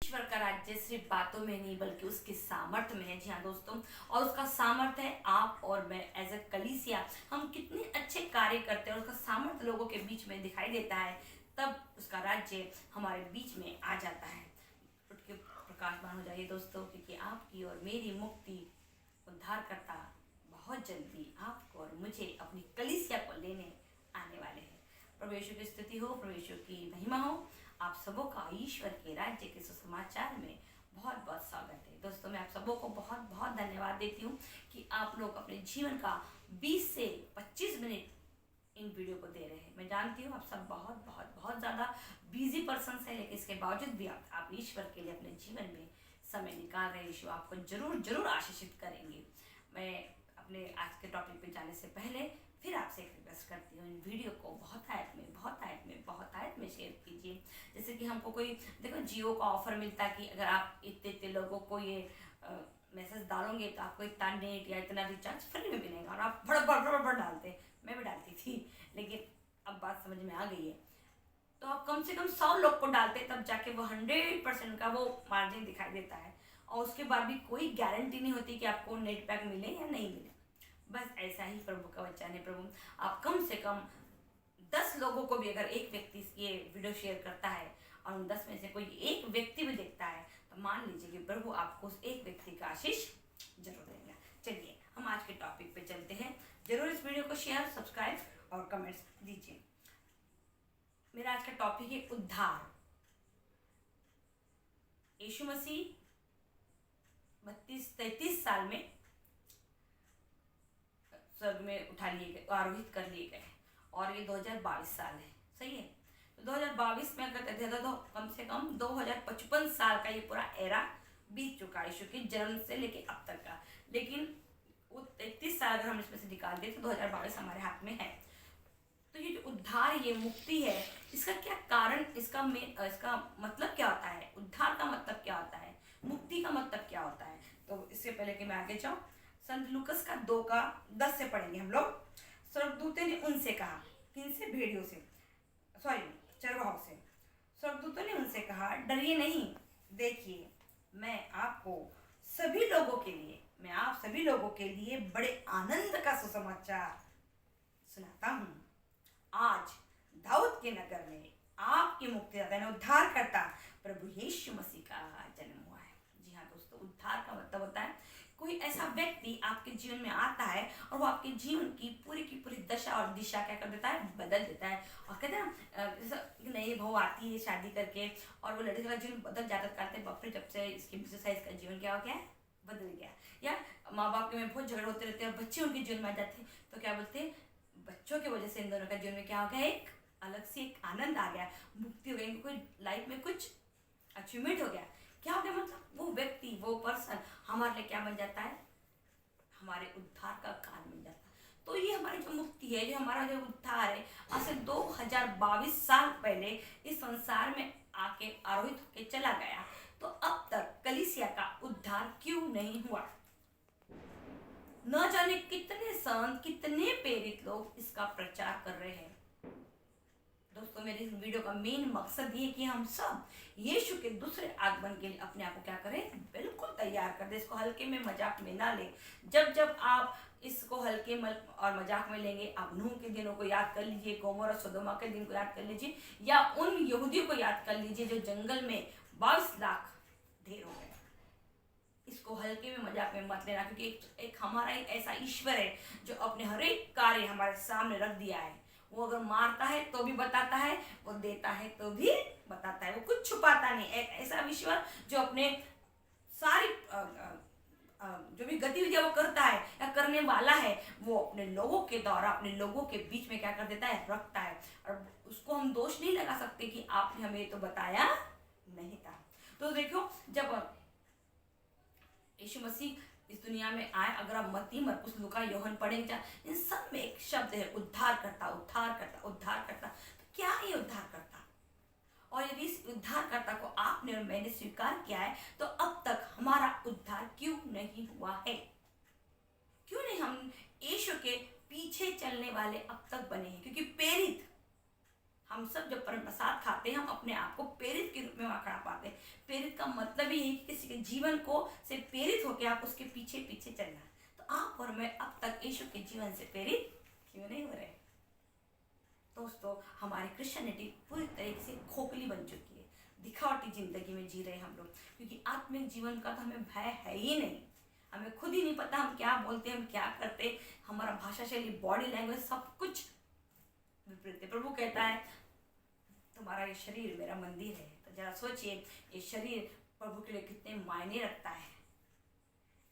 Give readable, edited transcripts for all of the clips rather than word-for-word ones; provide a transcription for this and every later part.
ईश्वर का राज्य सिर्फ बातों में नहीं बल्कि उसके सामर्थ्य में है। जी हाँ दोस्तों, और उसका सामर्थ्य है आप और मैं। एज ए कलीसिया हम कितने अच्छे कार्य करते हैं और उसका सामर्थ्य लोगों के बीच में दिखाई देता है, तब उसका राज्य हमारे बीच में आ जाता है। उठ के प्रकाशमान हो जाइए दोस्तों, क्योंकि आपकी और मेरी मुक्ति उद्धारकर्ता बहुत जल्दी आपको और मुझे अपनी कलीसिया को लेने आने वाले हैं। प्रभु यीशु की स्तुति हो, प्रभु यीशु की महिमा हो। आप सबों का ईश्वर के राज्य के सुसमाचार में बहुत बहुत स्वागत है। दोस्तों, मैं आप सबों को बहुत बहुत धन्यवाद देती हूँ कि आप लोग अपने जीवन का 20 से 25 मिनट इन वीडियो को दे रहे हैं। मैं जानती हूँ आप सब बहुत बहुत बहुत ज़्यादा बिजी पर्सन है, लेकिन इसके बावजूद भी आप ईश्वर के लिए अपने जीवन में समय निकाल रहे। यीशु आपको जरूर जरूर आशीषित करेंगे। मैं अपने आज के टॉपिक पे जाने से पहले फिर आपसे एक रिक्वेस्ट करती हूँ, इन वीडियो को बहुत आयत में शेयर कीजिए। जैसे कि हमको कोई देखो जियो का ऑफर मिलता है कि अगर आप इतने इतने लोगों को ये मैसेज डालोगे तो आपको इतना नेट या इतना रिचार्ज फ्री में मिलेगा, और आप बड़ डालते। मैं भी डालती थी, लेकिन अब बात समझ में आ गई है। तो आप कम से कम 100 लोग को डालते, तब जाके वो 100% का वो मार्जिन दिखाई देता है, और उसके बाद भी कोई गारंटी नहीं होती कि आपको नेट पैक मिले या नहीं मिले। बस ऐसा ही प्रभु का वचन है। प्रभु आप कम से कम 10 लोगों को भी, अगर एक व्यक्ति ये वीडियो शेयर करता है और उन 10 में से कोई एक व्यक्ति भी देखता है, तो मान लीजिए कि प्रभु आपको उस एक व्यक्ति का आशीष जरूर देंगे। चलिए हम आज के टॉपिक पे चलते हैं। जरूर इस वीडियो को शेयर, सब्सक्राइब और कमेंट्स दीजिए। मेरा आज का टॉपिक है उद्धार। यीशु मसीह 32-33 साल में स्वर्ग में उठा लिए गए, आरोहित कर लिए गए, और ये 2022 साल है। सही है। तो 2022 में अगर देखा तो कम से कम 2055 साल का ये पूरा एरा बीत चुका है, यीशु के जन्म से लेके अब तक का। लेकिन वो 33 साल अगर हम इसमें से निकाल दें तो 2022 हमारे हाथ में है। तो ये जो उद्धार, ये मुक्ति है, इसका क्या कारण, इसका मतलब क्या होता है? उद्धार का मतलब क्या होता है? मुक्ति का मतलब क्या होता है? तो इससे पहले कि मैं आगे जाऊँ, संत लूकस का 2:10 से पढ़ेंगे हम लोग। स्वर्गदूतों ने उनसे कहा, किनसे? भेड़ियों से, चरवाहों से। स्वर्गदूतों ने उनसे कहा, डरिए नहीं, देखिए मैं आप सभी लोगों के लिए बड़े आनंद का सुसमाचार सुनाता हूँ। आज दाऊद के नगर में आपके मुक्तिदाता, उद्धारकर्ता प्रभु यीशु मसीह का जन्म हुआ है। जी हाँ दोस्तों, उद्धार का मतलब होता है कोई ऐसा व्यक्ति आपके जीवन में आता है और वो आपके जीवन की पूरी दशा और दिशा क्या कर देता है? बदल देता है। और कहते हैं नई बहू आती है शादी करके और वो लड़के का जीवन बदल जाता, कहते हैं बाप रे, जब से इसकी एक्सरसाइज का जीवन क्या हो गया, बदल गया। या माँ बाप के में बहुत झगड़े होते रहते हैं और बच्चे उनके जीवन में आ जाते हैं, तो क्या बोलते हैं, बच्चों की वजह से इन दोनों का जीवन में क्या हो गया, एक अलग से एक आनंद आ गया, मुक्ति हो गई, कोई लाइफ में कुछ अचीवमेंट हो गया। क्या हो गया? मतलब वो व्यक्ति, वो पर्सन हमारे लिए क्या बन जाता है? हमारे उद्धार का कारण बन जाता है। तो ये हमारी जो मुक्ति है, जो हमारा जो उद्धार है, आज से 2022 साल पहले इस संसार में आके आरोहित होके चला गया, तो अब तक कलीसिया का उद्धार क्यों नहीं हुआ? न जाने कितने संत, कितने प्रेरित लोग इसका प्रचार कर रहे हैं। दोस्तों, मेरे इस वीडियो का मेन मकसद ये कि हम सब यीशु के दूसरे आगमन के लिए अपने आप को क्या करें? बिल्कुल तैयार कर दे। इसको हल्के में, मजाक में ना ले। जब आप इसको हल्के और मजाक में लेंगे, आप नूह के दिनों को याद कर लीजिए, गोमोर और सोदोमा के दिन को याद कर लीजिए, या उन यहूदियों को याद कर लीजिए जो जंगल में 22 लाख ढेर हो गए। इसको हल्के में, मजाक में मत लेना, क्योंकि एक हमारा एक ऐसा ईश्वर है जो अपने हर एक कार्य हमारे सामने रख दिया है। वो अगर मारता है तो भी बताता है, वो देता है तो भी बताता है, वो कुछ छुपाता नहीं। एक ऐसा ईश्वर जो अपने सारी जो भी गतिविधियां वो करता है या करने वाला है, वो अपने लोगों के द्वारा, अपने लोगों के बीच में क्या कर देता है? रखता है। और उसको हम दोष नहीं लगा सकते कि आपने हमें तो बताया नहीं था। तो देखो, जब यीशु मसीह इस दुनिया में आए, अगर आप मत्ती, मरकुस, लूका, योहन पढ़ेंगे, इन सब में एक शब्द है, उद्धारकर्ता, उद्धारकर्ता, उद्धारकर्ता। तो क्या है उद्धारकर्ता? और यदि इस उद्धारकर्ता को आपने और मैंने स्वीकार किया है, तो अब तक हमारा उद्धार क्यों नहीं हुआ है? क्यों नहीं हम यीशु के पीछे चलने वाले अब तक बने हैं? क्योंकि प्रेरित हम सब जब परम प्रसाद खाते हैं हम अपने आप को प्रेरित के रूप में वहाँ खड़ा पाते हैं। प्रेरित का मतलब ही है कि किसी के जीवन को से प्रेरित होकर आप उसके पीछे पीछे चलना। तो आप और मैं अब तक यीशु के जीवन से प्रेरित क्यों नहीं हो रहे? दोस्तों, हमारी क्रिश्चियनिटी पूरी तरीके से खोखली बन चुकी है, दिखावटी जिंदगी में जी रहे हैं हम लोग, क्योंकि आत्मिक जीवन का तो हमें भय है ही नहीं। हमें खुद ही नहीं पता हम क्या बोलते हैं, हम क्या करते, हमारा भाषा शैली, बॉडी लैंग्वेज सब कुछ विपरीत है। प्रभु कहता है तुम्हारा ये शरीर मेरा मंदिर है। तो जरा सोचिए, ये शरीर प्रभु के लिए कितने मायने रखता है।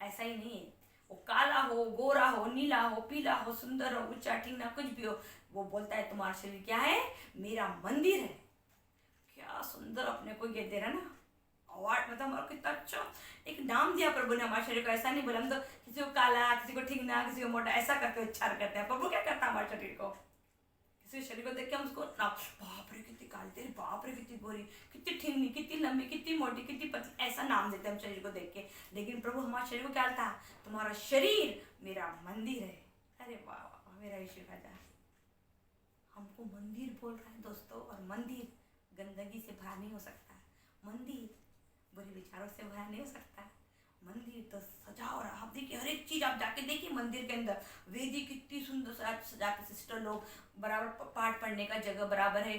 ऐसा ही नहीं है वो काला हो, गोरा हो, नीला हो, पीला हो, सुंदर हो, ऊंचा टीना कुछ भी हो, वो बोलता है तुम्हारा शरीर क्या है? मेरा मंदिर है। क्या सुंदर अपने को ये दे रहा ना अवार्ड, मतलब हमारा कितना अच्छा एक नाम दिया प्रभु ने हमारे शरीर को। ऐसा नहीं बोला हम तो किसी को काला, किसी को ठीकना, किसी को मोटा ऐसा करके उच्चार करते हैं। प्रभु क्या करता है हमारे शरीर को? किसी शरीर को देख के हम उसको बाप रे कितनी काली तेरी, बाप रे कितनी गोरी, कितनी ठीकनी, कितनी लंबी, कितनी मोटी, कितनी पतली, ऐसा नाम देते हैं हम शरीर को देख के। लेकिन प्रभु हमारे शरीर को क्या था? तुम्हारा शरीर मेरा मंदिर है। अरे वाह वाह, मेरा यीशु राजा हमको मंदिर बोल रहा है दोस्तों। और मंदिर गंदगी से भरा नहीं हो सकता, मंदिर बुरे विचारों से भरा नहीं हो सकता। मंदिर तो सजा हो रहा। आप देखिए हर एक चीज आप जाके देखिए मंदिर के अंदर, वेदी कितनी सुंदर सजा के, सिस्टर लोग बराबर पाठ पढ़ने का जगह बराबर है,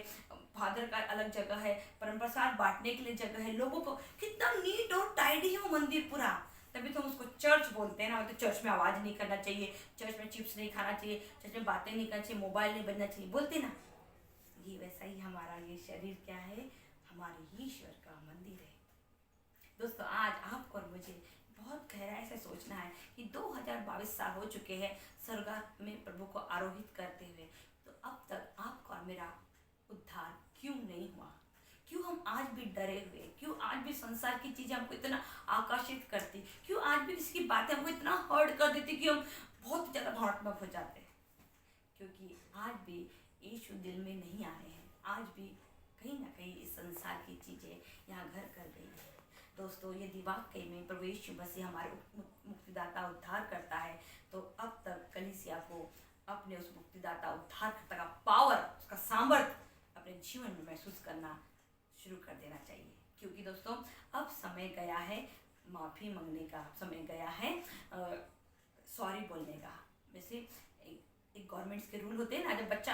फादर का अलग जगह है, परम प्रसाद बांटने के लिए जगह है, लोगों को कितना नीट और टाइडी है वो मंदिर पूरा। तभी तो हम उसको चर्च बोलते हैं ना। तो चर्च में आवाज नहीं करना चाहिए, चर्च में चिप्स नहीं खाना चाहिए, चर्च में बातें नहीं करनी चाहिए, मोबाइल नहीं बजना चाहिए, बोलते ना। ये वैसा ही हमारा ये शरीर क्या है? हमारे ईश्वर का मंदिर है। दोस्तों, आज आपको और मुझे बहुत गहराई से सोचना है कि 2022 साल हो चुके हैं स्वर्ग में प्रभु को आरोहित करते हुए। तो अब तक आपका और मेरा उद्धार क्यों नहीं हुआ? क्यों हम आज भी डरे हुए? क्यों आज भी संसार की चीजें हमको इतना आकर्षित करती? क्यों आज भी किसी की बातें हमको इतना हर्ट कर देती कि हम बहुत ज़्यादा भावनात्मक हो जाते हैं? क्योंकि आज भी यीशु दिल में नहीं आए हैं। आज भी कहीं ना कहीं इस संसार की चीज़ें यहाँ घर कर गई है। दोस्तों, यदि वाकई में प्रभु यीशु मसीह हमारे मुक्तिदाता उद्धार करता है, तो अब तक कलीसिया को अपने उस मुक्तिदाता उद्धारकर्ता का पावर, उसका सामर्थ्य अपने जीवन में महसूस करना शुरू कर देना चाहिए। क्योंकि दोस्तों, अब समय गया है माफ़ी मांगने का, समय गया है सॉरी बोलने का। वैसे एक गवर्नमेंट्स के रूल होते हैं ना, जब बच्चा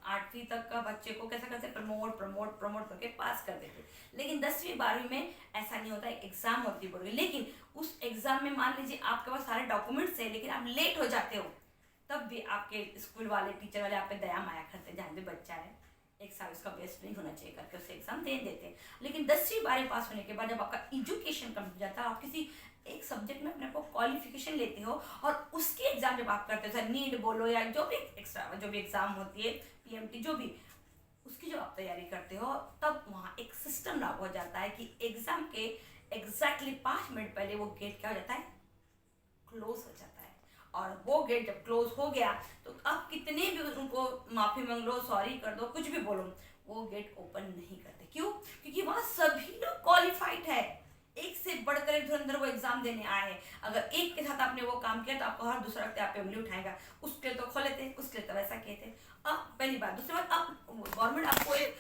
8वीं तक का बच्चे को कैसा करते प्रमोट प्रमोट प्रमोट करके पास कर देते। लेकिन 10वीं 12वीं में ऐसा नहीं होता, एग्जाम होती है। लेकिन उस एग्जाम में मान लीजिए आपके पास सारे डॉक्यूमेंट्स है, लेकिन आप लेट हो जाते हो, तब भी आपके स्कूल वाले, टीचर वाले आप पे दया माया करते हैं। जहाँ भी बच्चा है एक साल उसका बेस्ट नहीं होना चाहिए करके उसे एग्जाम दे देते हैं। लेकिन 10वीं 12वीं पास होने के बाद जब आपका एजुकेशन कम हो जाता है, आप किसी एक सब्जेक्ट में अपने को क्वालिफिकेशन लेते हो और उसकी एग्जाम जब आप करते हो, नीट बोलो या जो भी एक्स्ट्रा जो भी एग्जाम होती है, पीएमटी जो भी, उसकी जब आप तैयारी करते हो, तब वहाँ एक सिस्टम लागू हो जाता है कि एग्जाम के एग्जैक्टली 5 मिनट पहले वो गेट क्या हो जाता है? क्लोज हो जाता है। और वो गेट जब क्लोज हो गया तो आप कितने भी उनको माफी मांग लो, सॉरी कर दो, कुछ भी बोलो, वो गेट ओपन नहीं करते। क्यों? क्योंकि वहां सभी लोग क्वालिफाइड है, एक से बढ़कर एक धुरंधर वो एग्जाम देने आए हैं। अगर एक के साथ आपने वो काम किया तो आपको हर दूसरा व्यक्ति आप पे उंगली उठाएगा, उसके लिए तो खोले थे, उसके लिए तो वैसा किए थे। अब पहली बात। दूसरी बात, अब गवर्नमेंट आपको एक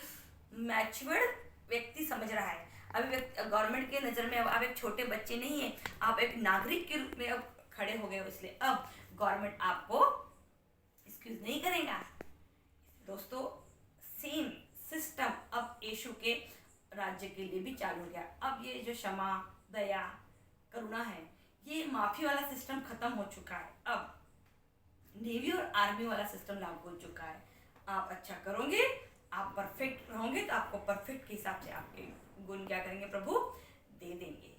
मैच्योर्ड व्यक्ति समझ रहा है। अभी गवर्नमेंट के नजर में अब आप एक छोटे बच्चे नहीं है, आप एक नागरिक के रूप में अब खड़े हो गए हो। इसलिए अब गवर्नमेंट आपको एक्सक्यूज नहीं करेगा। दोस्तों, सेम सिस्टम अब यीशु के राज्य के लिए भी चालू हो गया। अब ये जो क्षमा, दया, करुणा है, ये माफी वाला सिस्टम खत्म हो चुका है। अब नेवी और आर्मी वाला सिस्टम लागू हो चुका है। आप अच्छा करोगे, आप परफेक्ट रहोगे, तो आपको परफेक्ट के हिसाब से आपके गुण क्या करेंगे? प्रभु दे देंगे।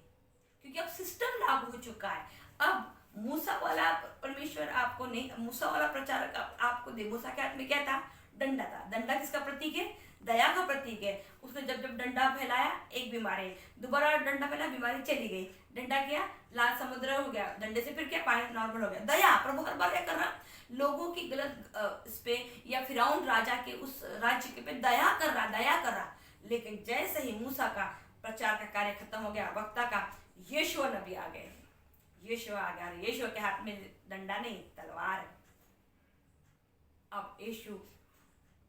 क्योंकि अब सिस्टम लागू हो चुका है। अब मूसा वाला परमेश्वर आपको नहीं, मूसा वाला प्रचारक आपको दे। मूसा के हाथ में क्या था? डंडा था। डंडा किसका प्रतीक है? दया का प्रतीक है। उसने जब जब डंडा फैलाया, एक बीमारी, दोबारा डंडा फैला, बीमारी चली गई। डंडा किया, लाल समुद्र हो गया। डंडे से फिर क्या? पानी नॉर्मल हो गया। दया, प्रभु हर बार क्या कर रहा? लोगों की गलत इस पे या फिरौन राजा के उस राज्य के पे दया कर रहा। लेकिन जैसे ही मूसा का प्रचार का कार्य खत्म हो गया, वक्ता का, यीशु नबी आ गए। यीशु आ गया। यीशु के हाथ में डंडा नहीं, तलवार है। अब यीशु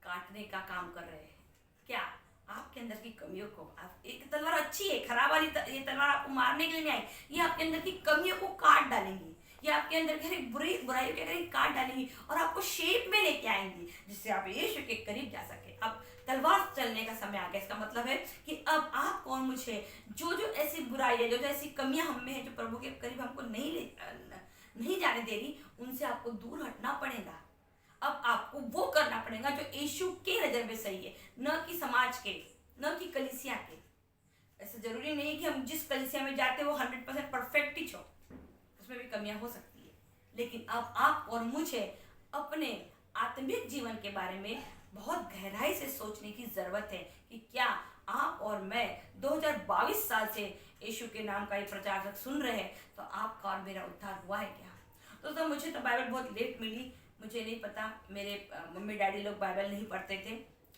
काटने का काम कर रहे हैं। क्या आपके अंदर की कमियों को, आप एक तलवार अच्छी है, खराब वाली ये तलवार आपको मारने के लिए नहीं आई, ये आपके अंदर की कमियों को काट डालेंगी, ये आपके अंदर की बुराइयों के काट डालेंगी और आपको शेप में लेके आएंगी, जिससे आप यीशु के करीब जा सके। अब तलवार चलने का समय आ गया। इसका मतलब है कि अब आपको और मुझे जो जो ऐसी बुराई है, जो जो ऐसी कमियां हम में है, जो प्रभु के करीब हमको नहीं जाने दे रही, उनसे आपको दूर हटना पड़ेगा। अब आपको वो करना पड़ेगा जो यीशु के नजर में सही है, न कि समाज के, न कि कलीसिया के। ऐसा जरूरी नहीं कि हम जिस कलीसिया में जाते हैं वो 100% परफेक्ट ही हो, उसमें भी कमियां हो सकती है। लेकिन अब आप और मुझे अपने आत्मिक जीवन के बारे में बहुत गहराई से सोचने की जरूरत है कि क्या आप और मैं 2022 साल से यीशु के नाम का ये प्रचार सुन रहे हैं, तो आपका और मेरा उद्धार हुआ है क्या? तो मुझे तो बाइबल बहुत लेट मिली, मुझे नहीं पता। मेरे मम्मी डैडी लोग बाइबल नहीं पढ़ते थे,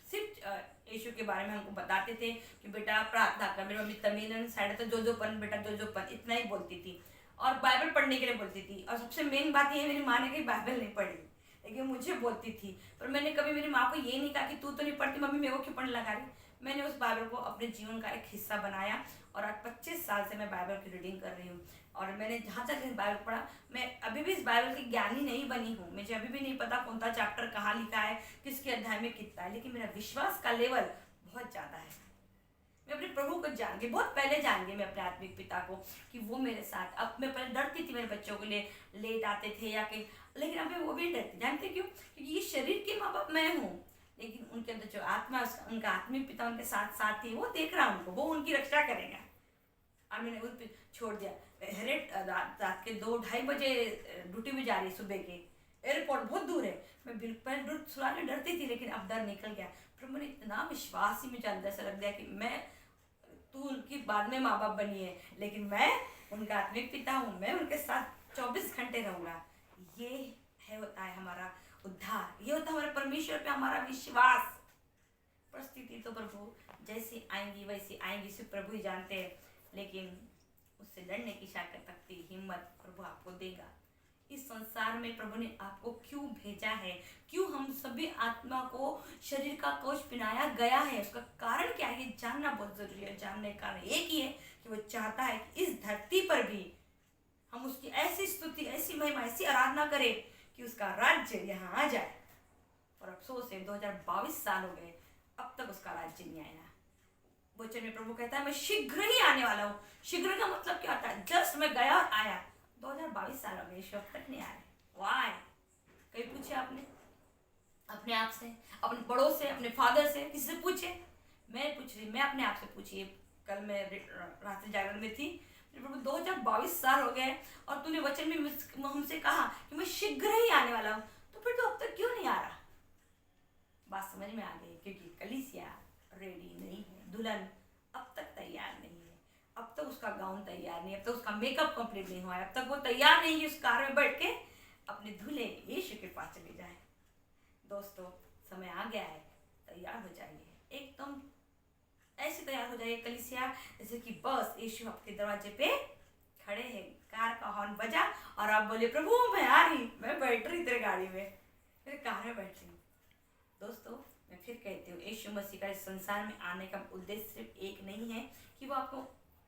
सिर्फ यीशु के बारे में हमको बताते थे कि बेटा प्रार्थना कर। मेरी मम्मी तमिलन साइड तो जो पन बेटा जो पन इतना ही बोलती थी और बाइबल पढ़ने के लिए बोलती थी। और सबसे मेन बात ये है, मेरी माँ ने कहीं बाइबल नहीं पढ़ी, लेकिन मुझे बोलती थी। पर मैंने कभी मेरी माँ को ये नहीं कहा कि तू तो नहीं पढ़ती मम्मी, मेरे को क्यों पढ़ने लगा रही। मैंने उस बाइबल को अपने जीवन का एक हिस्सा बनाया और आज 25 साल से मैं बाइबल की रीडिंग कर रही हूँ। और मैंने जहाँ तक इस बाइबल पढ़ा, मैं अभी भी इस बाइबल की ज्ञानी नहीं बनी हूँ। मुझे अभी भी नहीं पता कौन सा चैप्टर कहाँ लिखा है, किसके अध्याय में कितना है, लेकिन मेरा विश्वास का लेवल बहुत ज़्यादा है। मैं अपने प्रभु को जान गई, बहुत पहले जान गई मैं अपने आत्मिक पिता को कि वो मेरे साथ। अब मैं पहले डरती थी मेरे बच्चों के लिए लेट आते थे या कि, लेकिन अब मैं वो भी डरती। जानते क्यों? क्योंकि ये शरीर के माँ बाप मैं हूँ, लेकिन उनके अंदर जो आत्मा, उनका आत्मिक पिता उनके साथ साथ ही, वो देख रहा उनको, वो उनकी रक्षा करेगा। और मैंने उस पर छोड़ दिया। रात के 2-2:30 बजे ड्यूटी में जा रही सुबह के, एयरपोर्ट बहुत दूर है। मैं बिल्कुल पहले सुलाने डरती थी, लेकिन अब डर निकल गया। फिर मुझे इतना विश्वास ही मुझे अंदर से लग गया कि मैं, तू उनकी बाद में माँ बाप बनी है, लेकिन मैं उनका आत्मिक पिता हूँ, मैं उनके साथ 24 घंटे रहूँगा। ये होता है हमारा उद्धार, ये होता है हमारे परमेश्वर पे हमारा विश्वास। परिस्थिति तो प्रभु जैसी आएंगी वैसी आएंगी, सिर्फ प्रभु ही जानते हैं, लेकिन उससे लड़ने की शक्ति, हिम्मत प्रभु आपको देगा। इस संसार में प्रभु ने आपको क्यों भेजा है, क्यों हम सभी आत्मा को शरीर का कोष पहनाया गया है, उसका कारण क्या है, ये जानना बहुत जरूरी है। जानने का कारण एक ही है कि वो चाहता है कि इस धरती पर भी हम उसकी ऐसी स्तुति, ऐसी महिमा, ऐसी आराधना करें कि उसका राज्य यहाँ आ जाए। और अफसोस है 2022 साल हो गए, अब तक उसका राज्य नहीं आया। वचन में प्रभु कहता है मैं शीघ्र ही आने वाला हूँ। शीघ्र का मतलब क्या होता है? जस्ट मैं गया और आया। 2022 साल हो गए, अब तक नहीं आया। वाई? कहीं पूछे आपने अपने आप से, अपने बड़ों से, अपने फादर से, किसी से पूछे? मैं पूछ रही, मैं अपने आप से पूछिए। कल मैं रात्रि जागरण में थी, प्रभु 2022 साल हो गए और तूने वचन में हमसे कहा कि मैं शीघ्र ही आने वाला हूँ, तो फिर तो अब तक क्यों नहीं आ रहा? बात समझ में आ गई, क्योंकि कलीसिया रेडी नहीं है, दुल्हन अब तक तैयार नहीं है, अब तक उसका गाउन तैयार नहीं है, अब तक उसका मेकअप कंप्लीट नहीं हुआ है, अब तक वो तैयार नहीं है उस कार में बैठ के अपने दूल्हे यीशु के पास चले जाए। दोस्तों, समय आ गया है, तैयार हो जाइए, एकदम ऐसे तैयार हो जाइए कलीसिया जैसे कि बस यीशु आपके दरवाजे पे खड़े हैं, कार का हॉर्न बजा और आप बोले प्रभु मैं आ रही, मैं बैठ रही तेरे गाड़ी में, तेरे कार में बैठ रही। दोस्तों, मैं फिर कहती हूँ, यीशु मसीह का इस संसार में आने का उद्देश्य सिर्फ एक नहीं है कि वो आपको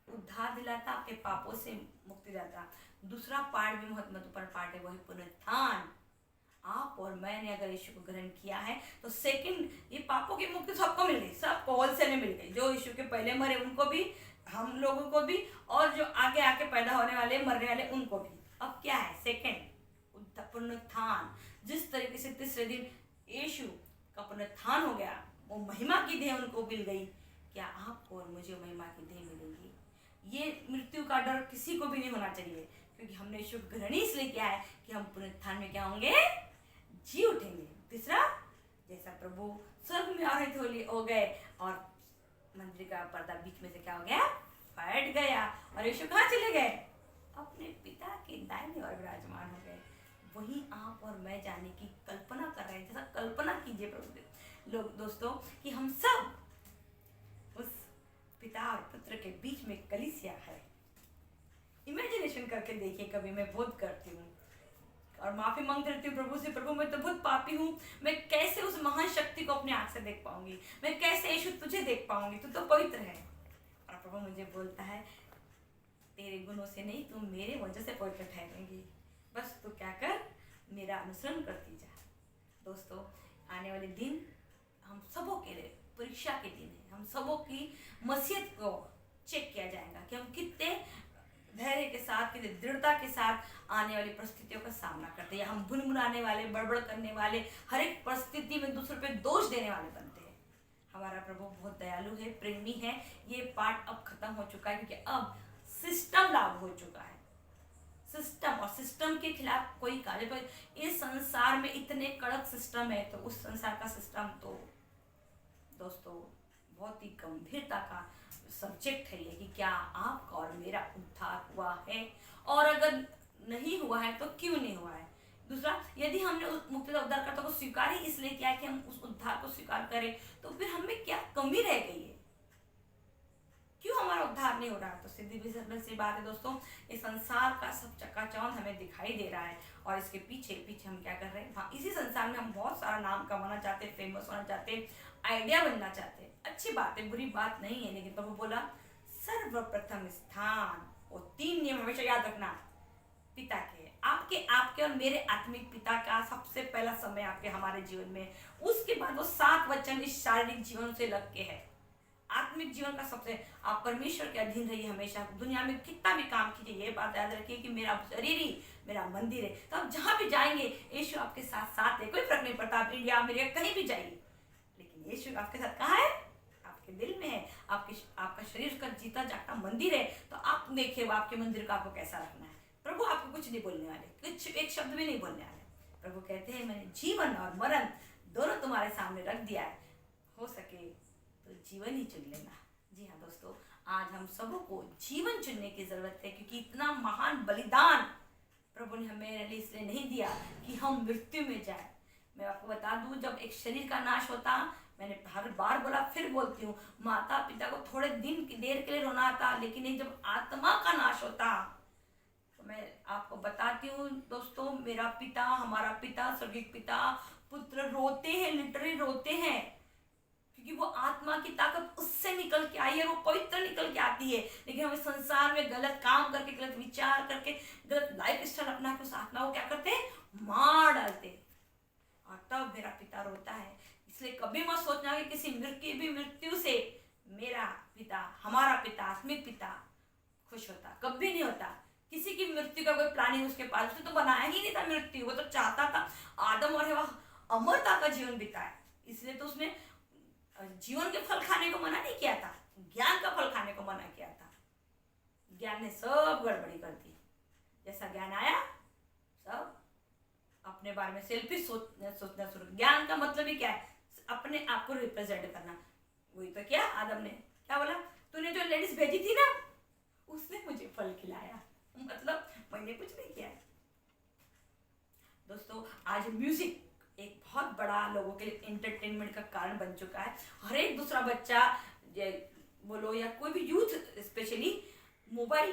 उद्धार दिलाता, आपके पापों से मुक्ति दिलाता। दूसरा पार्ट भी बहुत महत्वपूर्ण पार्ट है, वो है पुनरुत्थान। आप और मैंने अगर यीशु को ग्रहण किया है तो सेकंड, ये पापों की मुक्ति सबको मिल गई, सबको होलसेल में मिल गई। जो यीशु के पहले मरे उनको भी, हम लोगों को भी, और जो आगे आके पैदा होने वाले, मरने वाले, उनको भी। अब क्या है? सेकंड पुनरुत्थान। जिस तरीके से तीसरे दिन यीशु का पुनरुत्थान हो गया, वो महिमा की देह उनको मिल गई, क्या आपको और मुझे महिमा की देह मिलेगी? ये मृत्यु का डर किसी को भी नहीं होना चाहिए, क्योंकि हमने यीशु ग्रहण इसलिए किया है कि हम पुनरुत्थान में क्या होंगे? जी उठेंगे। तीसरा, जैसा प्रभु स्वर्ग में आरोहित हो गए और मंदिर का पर्दा बीच में से क्या हो गया? फट गया और यीशु कहाँ चले गए? अपने पिता के दाहिने ओर विराजमान हो गए। वही आप और मैं जाने की कल्पना कर रहे हैं। जैसा कल्पना कीजिए प्रभु लोग, दोस्तों, कि हम सब उस पिता और पुत्र के बीच में कलीसिया है। इमेजिनेशन करके देखिए, कभी मैं बहुत करती हूँ, और माफी मांगती रहती हूँ प्रभु से, प्रभु मैं तो बहुत पापी हूँ, मैं कैसे उस महान शक्ति को अपनी आंख से देख पाऊंगी, मैं कैसे यीशु तुझे देख पाऊंगी, तू तो पवित्र है। और प्रभु मुझे बोलता है तेरे गुणों से नहीं, तू मेरे वजह से पवित्र ठहरेंगी, बस तू क्या कर, मेरा अनुसरण करती जा। दोस्तों आने वाले दिन हम सबों के लिए परीक्षा के दिन है, हम सबों की मसीहत को चेक किया जाएगा कि हम कितने धैर्य के साथ, कितने दृढ़ता के साथ आने वाली परिस्थितियों का सामना करते हैं। हम भुनभुनाने वाले, बड़बड़ करने वाले, हर एक परिस्थिति में दूसरों पे दोष देने वाले बनते हैं। हमारा प्रभु बहुत दयालु है, प्रेमी है। ये पार्ट अब खत्म हो चुका है क्योंकि अब सिस्टम लागू हो चुका है। सिस्टम और सिस्टम के खिलाफ कोई कार्य पर, इस संसार में इतने कड़क सिस्टम है तो उस संसार का सिस्टम तो दोस्तों बहुत ही गंभीरता का सब्जेक्ट है ये कि क्या आपका और मेरा उद्धार हुआ है, और अगर नहीं हुआ है तो क्यों नहीं हुआ है। दूसरा, यदि हमने उस मुक्तिदाता उद्धारकर्ता को स्वीकार ही इसलिए किया कि हम उस उद्धार को स्वीकार करें, तो फिर हमें क्या कमी रह गई है, क्यों हमारा उद्धार नहीं हो रहा। तो सीधी सी बात है दोस्तों, इस संसार का सब चकाचौंध हमें दिखाई दे रहा है और इसके पीछे पीछे हम क्या कर रहे हैं। हाँ, इसी संसार में हम बहुत सारा नाम कमाना चाहते हैं, फेमस होना चाहते हैं, आइडिया बनना चाहते हैं। अच्छी बात है, बुरी बात नहीं है, लेकिन प्रभु बोला सर्वप्रथम स्थान, वो 3 नियम हमेशा याद रखना, पिता के, आपके आपके और मेरे आत्मिक पिता का सबसे पहला समय आपके हमारे जीवन में। उसके बाद वो 7 वचन इस शारीरिक जीवन से लग के है। आत्मिक जीवन का सबसे, आप परमेश्वर के अधीन रहिए हमेशा, दुनिया में कितना भी काम कीजिए, ये बात याद रखिए कि मेरा शरीर ही मेरा मंदिर है। तो आप जहाँ भी जाएंगे यीशु आपके साथ साथ है, कोई फर्क नहीं पड़ता आप इंडिया अमेरिका कहीं भी जाइए, लेकिन यीशु आपके साथ कहाँ है, आपके दिल में है। आपका शरीर का जीता जागता मंदिर है, तो आप देखिए आपके मंदिर का आपको कैसा रखना है। प्रभु आपको कुछ नहीं बोलने वाले, कुछ एक शब्द भी नहीं बोलने वाले। प्रभु कहते हैं मैंने जीवन और मरण दोनों तुम्हारे सामने रख दिया है, हो सके तो जीवन ही चुन लेना। जी हाँ दोस्तों, आज हम सबों को जीवन चुनने की जरूरत है, क्योंकि इतना महान बलिदान प्रभु ने हमें लिए इसलिए नहीं दिया कि हम मृत्यु में जाए। मैं आपको बता दूं, जब एक शरीर का नाश होता, मैंने हर बार बोला फिर बोलती हूँ, माता पिता को थोड़े दिन की देर के लिए रोना आता, लेकिन जब आत्मा का नाश होता, तो मैं आपको बताती हूँ दोस्तों, मेरा पिता, हमारा पिता, स्वर्गीय पिता, पुत्र रोते हैं, लिटरली रोते हैं, क्योंकि वो आत्मा की ताकत उससे निकल के आई है, वो पवित्र निकल के आती है। लेकिन हम इस संसार में गलत काम करके, गलत विचार करके, गलत लाइफ स्टाइल अपना के उस आत्मा को क्या करते हैं, मार डालते हैं, और तब मेरा पिता रोता है। इसलिए कभी मत सोचना कि किसी मृत्यु से मेरा पिता, हमारा पिता, आत्मिक पिता खुश होता, कभी नहीं होता। किसी की मृत्यु का कोई प्लानिंग उसके पास, उसने तो बनाया ही नहीं था मृत्यु, वो तो चाहता था आदम और हवा अमरता का जीवन बिताए, इसलिए तो उसने जीवन के फल खाने को मना नहीं किया था, ज्ञान का फल खाने को मना किया था। ज्ञान ने सब गड़बड़ी कर दी, जैसा ज्ञान आया सब अपने बारे में सेल्फिश सोचना शुरू। ज्ञान का मतलब ही क्या है, अपने आप को रिप्रेजेंट करना। वही तो क्या आदम ने क्या बोला, तूने जो लेडीज भेजी थी ना, उसने मुझे फल खिलाया, मतलब मैंने कुछ नहीं किया। दोस्तों आज म्यूजिक एक बहुत बड़ा लोगों के लिए एंटरटेनमेंट का कारण बन चुका है। हर एक दूसरा बच्चा बोलो या कोई भी यूथ स्पेशली मोबाइल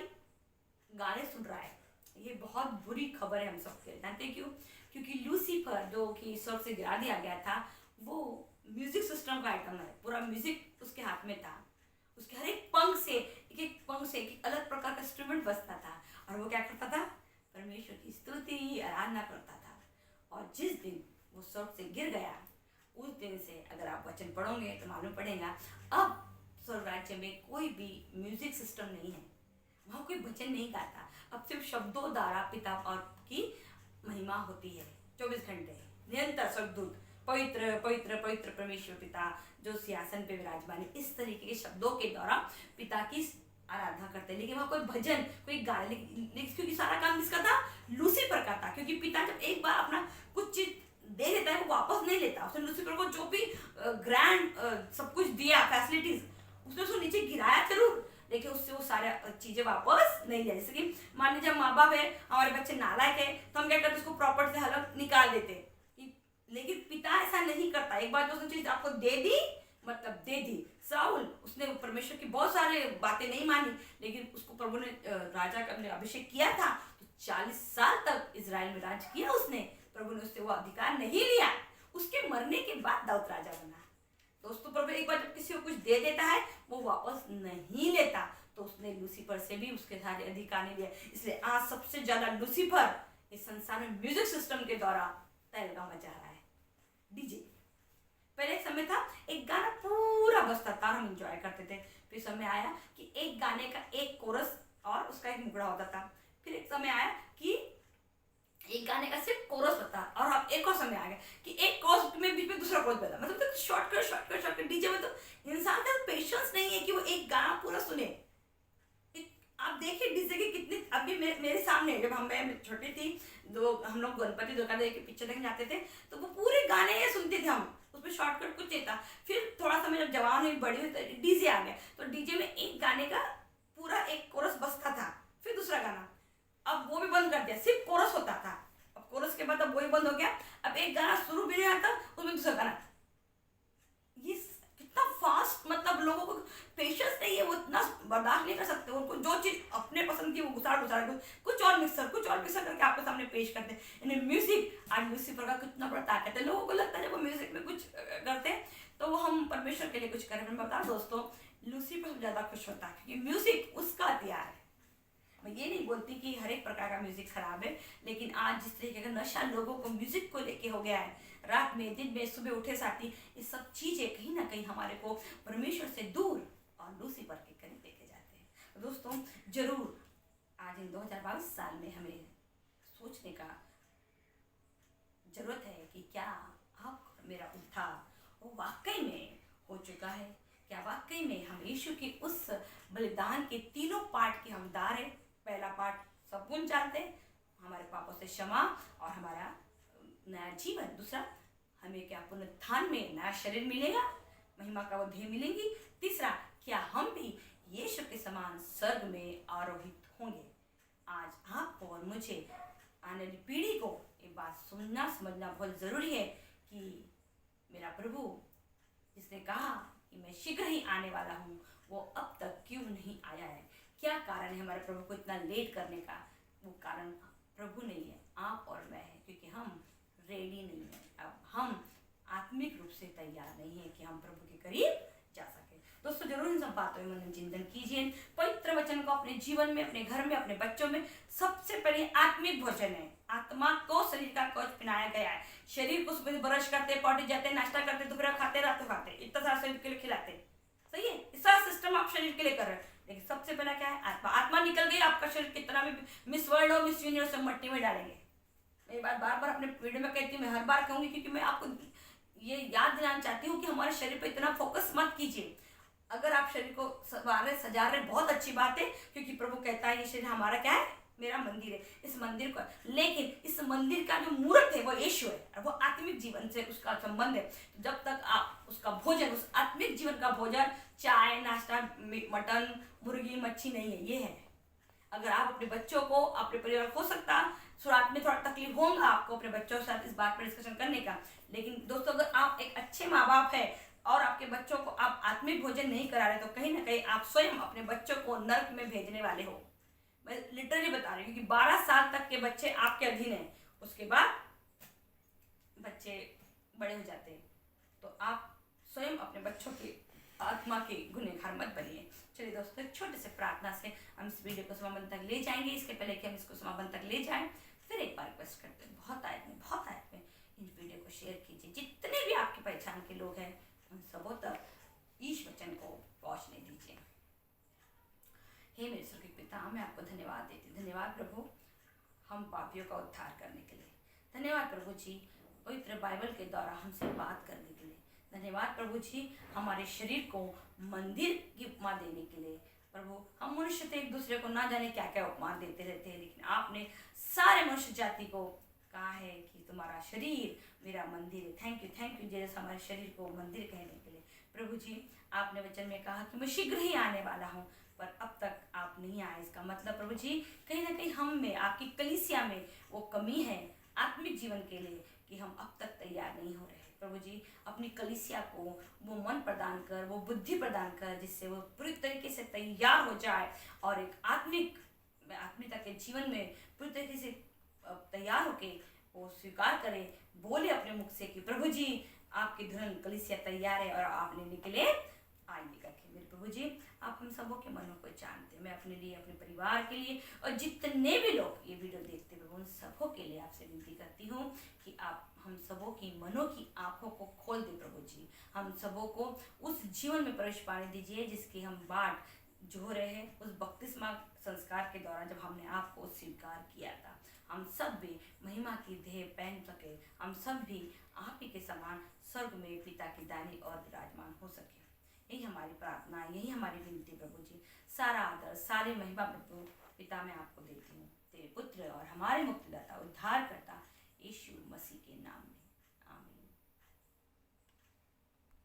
गाने सुन रहा है। ये बहुत बुरी खबर है हम सबके लिए, जानते क्यों? क्योंकि लूसीफर जो कि स्वर्ग से गिरा दिया गया था, वो म्यूजिक सिस्टम का आइटम है, पूरा म्यूजिक उसके हाथ में था। उसके हर एक पंख से एक पंख से एक अलग प्रकार का इंस्ट्रूमेंट बजता था, और वो क्या करता था, परमेश्वर की स्तुति आराधना करता था। और जिस दिन वो स्वर्ग से गिर गया, उस दिन से अगर आप वचन पढ़ोगे तो मालूम पड़ेगा अब स्वर्ग राज्य में कोई भी म्यूजिक सिस्टम नहीं है, वहाँ कोई भजन नहीं गाता, अब सिर्फ शब्दों द्वारा पिता और की महिमा होती है। 24 घंटे निरंतर स्वर्गदूत पवित्र पवित्र पवित्र परमेश्वर पिता जो सिंहासन पे विराजमान है, इस तरीके के शब्दों के द्वारा पिता की आराधना करते हैं। लेकिन वहाँ कोई भजन, कोई गाने, क्योंकि सारा काम किसका था, लूसीफर का था। क्योंकि पिता जब एक बार अपना कुछ चीज दे देता है वो वापस नहीं लेता। उसने लूसीफर को जो भी ग्रैंड सब कुछ दिया, फैसिलिटीज, उसने उसको नीचे गिराया जरूर, लेकिन उससे वो सारे चीजें वापस नहीं लिया। जैसे कि मान लीजिए माँ बाप है, हमारे बच्चे नालायक है, तो हम क्या करते, उसको प्रॉपर्टी से हलक निकाल देते। लेकिन पिता ऐसा नहीं करता। एक बार जो उसने चीज आपको दे दी मतलब दे दी। साउल, उसने परमेश्वर की बहुत सारे बातें नहीं मानी, लेकिन उसको प्रभु ने राजा का अभिषेक किया था, तो 40 साल तक इजराइल में राज किया उसने, प्रभु ने उससे वो अधिकार नहीं लिया। उसके मरने के बाद दाऊद राजा बना। दोस्तों प्रभु एक बार जब किसी को कुछ दे देता है वो वापस नहीं लेता, तो उसने लूसीफर से भी उसके सारे अधिकार नहीं लिया। इसलिए आज सबसे ज्यादा लूसीफर इस संसार में म्यूजिक सिस्टम के द्वारा तहलका मचा रहा है, डीजे। पहले एक समय था एक गाना पूरा बजता था, हम एंजॉय करते थे। फिर समय आया कि एक गाने का एक कोरस और उसका एक मुखड़ा होता था। फिर एक समय आया कि एक गाने का सिर्फ कोरस होता, और अब एक और समय आ गया कि एक कोरस में बीच में दूसरा कोरस बजा। मतलब तो शॉर्टकट डीजे में तो इंसान का पेशेंस नहीं है कि वो एक गाना पूरा सुने। आप देखिए डीजे की कितनी, अभी मेरे सामने जब मैं छोटी थी, दो हम लोग गणपति दुर्गा देवी की पिक्चर देखने जाते थे, तो वो पूरे गाने ये सुनते थे हम, उसमें शॉर्टकट कुछ नहीं था। फिर थोड़ा सा मैं जब जवान हुई बड़ी हुई तो डीजे आ गया, तो डीजे में एक गाने का पूरा एक कोरस बजता था, फिर दूसरा गाना। अब वो भी बंद कर दिया, सिर्फ कोरस होता था। अब कोरस के बाद अब वही बंद हो गया, अब एक गाना शुरू भी नहीं आता, उसमें दूसरा गाना। ये कितना फास्ट, मतलब लोगों को पेशेंस नहीं है, वो इतना बर्दाश्त नहीं कर सकते। उनको जो चीज अपने पसंद की वो घुसाड़ कुछ और मिक्सर करके आपके सामने पेश करते हैं। इन्हें म्यूजिक, आज म्यूजिक का कितना बड़ा ताकत है। लोगों को लगता है जब वो म्यूजिक में कुछ करते हैं तो वो हम परमेश्वर के लिए कुछ करें। मैं बता दोस्तों, लूसीफर ज्यादा खुश होता है क्योंकि म्यूजिक उसका हथियार है। मैं ये नहीं बोलती कि हर एक प्रकार का म्यूजिक खराब है, लेकिन आज जिस तरीके का नशा लोगों को म्यूजिक को लेके हो गया है, रात में दिन में सुबह उठे साथी, ये सब चीजें कहीं ना कहीं हमारे को परमेश्वर से दूर और लूसीफर के करीब लेके जाते हैं। तो दोस्तों जरूर आज इन 2022 साल में हमें सोचने का जरूरत है कि क्या आप मेरा उद्धार वो वाकई में हो चुका है? क्या वाकई में हम यीशु की उस बलिदान के तीनों पार्ट के हकदार है? पहला पार्ट सब गुण जानते हैं, हमारे पापों से क्षमा और हमारा नया जीवन। दूसरा, हमें क्या पुनरुत्थान में नया शरीर मिलेगा, महिमा का वो ध्येय मिलेंगी। तीसरा, क्या हम भी यीशु के समान स्वर्ग में आरोहित होंगे? आज आपको और मुझे, आने वाली पीढ़ी को ये बात सुनना समझना बहुत जरूरी है कि मेरा प्रभु जिसने कहा कि मैं शीघ्र ही आने वाला हूँ, वो अब तक क्यों नहीं आया है? क्या कारण है हमारे प्रभु को इतना लेट करने का? वो कारण प्रभु नहीं है, आप और मैं है, क्योंकि हम रेडी नहीं है। अब हम आत्मिक रूप से तैयार नहीं है कि हम प्रभु के करीब जा सके। दोस्तों जरूर इन सब बातों में मनोचिंतन कीजिए। पवित्र वचन को अपने जीवन में, अपने घर में, अपने बच्चों में, सबसे पहले आत्मिक भोजन है। आत्मा को शरीर का कवच पहनाया गया है। शरीर को सुबह ब्रश करते, पॉटी जाते, नाश्ता करते, दोपहर खाते, रात को खाते, इतना सारा शरीर के लिए खिलाते, सही है, इस सारा सिस्टम आप शरीर के लिए कर रहे हैं। लेकिन सबसे पहला क्या है? आत्मा। आत्मा निकल गई, आपका शरीर कितना भी मिस वर्ल्ड और मिस यूनिवर्स मट्टी में डालेंगे। मैं ये बात बार बार अपने वीडियो में कहती हूँ, मैं हर बार कहूंगी, क्योंकि मैं आपको ये याद दिलाना चाहती हूँ कि हमारे शरीर पे इतना फोकस मत कीजिए। अगर आप शरीर को सजा रहे, बहुत अच्छी बात है, क्योंकि प्रभु कहता है ये शरीर हमारा क्या है? मेरा मंदिर है। इस मंदिर को, लेकिन इस मंदिर का जो मूर्त है वो यीशु है, और वो आत्मिक जीवन से उसका संबंध है। तो जब तक आप उसका भोजन, उस आत्मिक जीवन का भोजन, चाय नाश्ता, मटन, मुर्गी, मच्छी नहीं है, ये है। अगर आप अपने बच्चों को, अपने परिवार, हो सकता शुरुआत में थोड़ा तकलीफ होगा आपको अपने बच्चों के साथ इस बात पर डिस्कशन करने का, लेकिन दोस्तों अगर आप एक अच्छे माँ बाप है और आपके बच्चों को आप आत्मिक भोजन नहीं करा रहे, तो कहीं ना कहीं आप स्वयं अपने बच्चों को नर्क में भेजने वाले हो। मैं लिटरली बता रही हूँ, क्योंकि 12 साल तक के बच्चे आपके अधीन हैं, उसके बाद बच्चे बड़े हो जाते हैं। तो आप स्वयं अपने बच्चों की आत्मा के गुनहगार मत बनिए। चलिए दोस्तों, एक छोटे से प्रार्थना से हम इस वीडियो को समापन तक ले जाएंगे। इसके पहले कि हम इसको समापन तक ले जाएं, फिर एक बार रिक्वेस्ट करते हैं, बहुत आयत में इन वीडियो को शेयर कीजिए। जितने भी आपकी पहचान के लोग हैं उन सबों तक ईश वचन को पहुँचने दीजिए। हे मेरे स्वर्गीय पिता, मैं आपको धन्यवाद देती हूँ। धन्यवाद प्रभु हम पापियों का उद्धार करने के लिए। धन्यवाद प्रभु जी पवित्र बाइबल के द्वारा हमसे बात करने के लिए। धन्यवाद प्रभु जी हमारे शरीर को मंदिर की उपमा देने के लिए। प्रभु हम मनुष्य थे, एक दूसरे को ना जाने क्या क्या उपमा देते रहते हैं, लेकिन आपने सारे मनुष्य जाति को कहा है कि तुम्हारा शरीर मेरा मंदिर है। थैंक यू जैसे हमारे शरीर को मंदिर कहने के लिए। प्रभु जी आपने वचन में कहा कि मैं शीघ्र ही आने वाला हूँ, पर अब तक आप नहीं आए। इसका मतलब प्रभु जी कहीं ना कहीं हम में, आपकी कलीसिया में वो कमी है आत्मिक जीवन के लिए कि हम अब तक तैयार नहीं हो रहे। प्रभु जी अपनी कलीसिया को वो मन प्रदान कर, वो बुद्धि प्रदान कर, जिससे वो पूरी तरीके से तैयार हो जाए और एक आत्मिक आत्मीयता के जीवन में पूरी तरीके से तैयार होके वो स्वीकार करें, बोले अपने मुख से कि प्रभु जी आपकी धुन कलीसिया तैयार है और आप लेने के लिए आइएगा। कि मेरे प्रभु जी आप हम सबों के मनों को जानते हैं। मैं अपने लिए, अपने परिवार के लिए और जितने भी लोग ये वीडियो देखते हैं उन सबों के लिए आपसे विनती करती हूँ कि आप हम सबों की मनों की आंखों को खोल दे प्रभु जी। हम सबों को उस जीवन में प्रवेश पाने दीजिए जिसकी हम बाट जो रहे हैं उस बपतिस्मा संस्कार के दौरान जब हमने आपको स्वीकार किया था। हम सब भी महिमा की देह पहन सके, हम सब भी आप ही के समान स्वर्ग में पिता की दानी और विराजमान हो सके। यही हमारी प्रार्थना, यही हमारी विनती प्रभु जी। सारा आदर, सारी महिमा प्रभु पिता मैं आपको देती हूँ, तेरे पुत्र और हमारे मुक्तिदाता उद्धारकर्ता यीशु मसीह के नाम में।